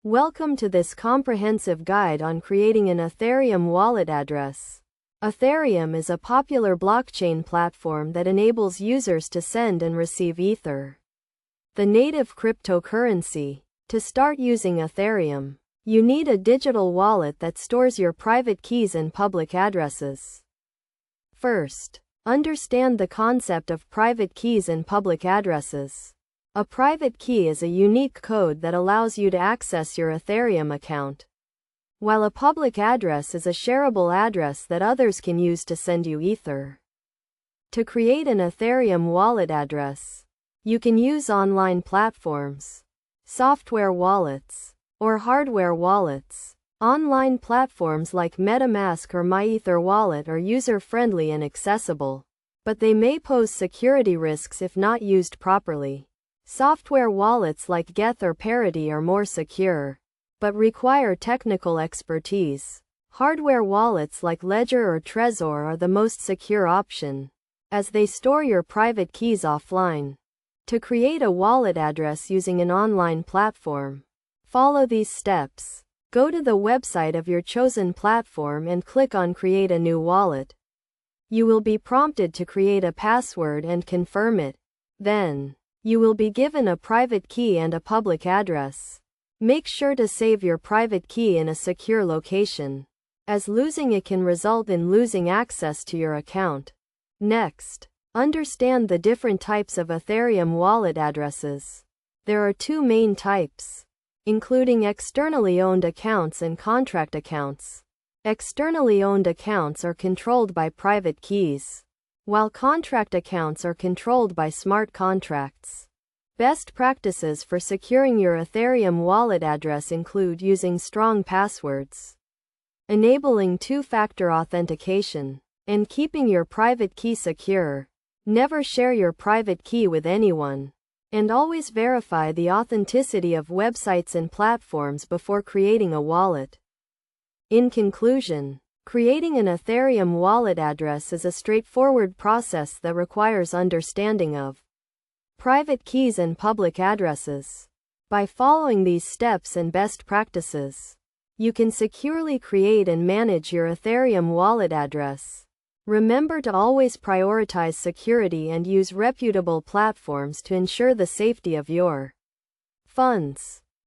Welcome to this comprehensive guide on creating an Ethereum wallet address. Ethereum is a popular blockchain platform that enables users to send and receive Ether, the native cryptocurrency. To start using Ethereum, you need a digital wallet that stores your private keys and public addresses. First, understand the concept of private keys and public addresses. A private key is a unique code that allows you to access your Ethereum account, while a public address is a shareable address that others can use to send you Ether. To create an Ethereum wallet address, you can use online platforms, software wallets, or hardware wallets. Online platforms like MetaMask or MyEtherWallet are user-friendly and accessible, but they may pose security risks if not used properly. Software wallets like Geth or Parity are more secure, but require technical expertise. Hardware wallets like Ledger or Trezor are the most secure option, as they store your private keys offline. To create a wallet address using an online platform, follow these steps. Go to the website of your chosen platform and click on Create a new wallet. You will be prompted to create a password and confirm it. Then, you will be given a private key and a public address. Make sure to save your private key in a secure location, as losing it can result in losing access to your account. Next, understand the different types of Ethereum wallet addresses. There are two main types, including externally owned accounts and contract accounts. Externally owned accounts are controlled by private keys, while contract accounts are controlled by smart contracts. Best practices for securing your Ethereum wallet address include using strong passwords, enabling two-factor authentication, and keeping your private key secure. Never share your private key with anyone, and always verify the authenticity of websites and platforms before creating a wallet. In conclusion, creating an Ethereum wallet address is a straightforward process that requires understanding of private keys and public addresses. By following these steps and best practices, you can securely create and manage your Ethereum wallet address. Remember to always prioritize security and use reputable platforms to ensure the safety of your funds.